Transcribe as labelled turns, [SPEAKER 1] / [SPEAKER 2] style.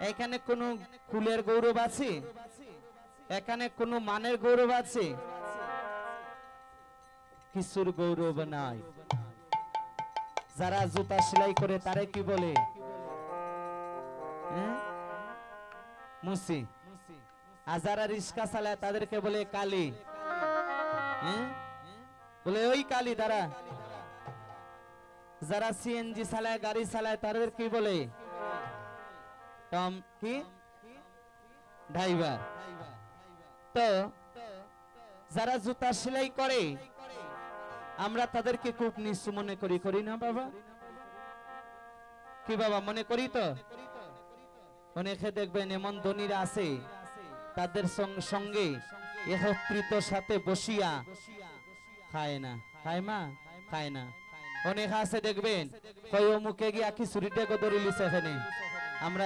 [SPEAKER 1] এখানে কোনো কুলের গৌরব আছে? এখানে কোনো মানের গৌরব আছে? কিছুর গৌরব নাই। যারা জুতা সেলাই করে তারে কি বলে? মুসি। আর যারা রিক্সা চালায় তাদেরকে বলে কালি। বলে ওই কালি তারা। যারা সিএনজি চালায়, গাড়ি চালায়, তাদের কি বলে? টম কি ড্রাইভার। তো যারা জুতা সেলাই করে আমরা তাদেরকে খুব নিচু মনে করি, করি না বাবা? কি বাবা মনে করি? তো অনেকে দেখবেন এমন ধনীরা আছে তাদের সঙ্গে একত্রিত সাথে বসিয়া খায় না। খায় মা? খায় না। অনেক আছে দেখবেন কয় অমুকে গিয়া খিচুড়িটা ধরে লিছে এখানে। আমরা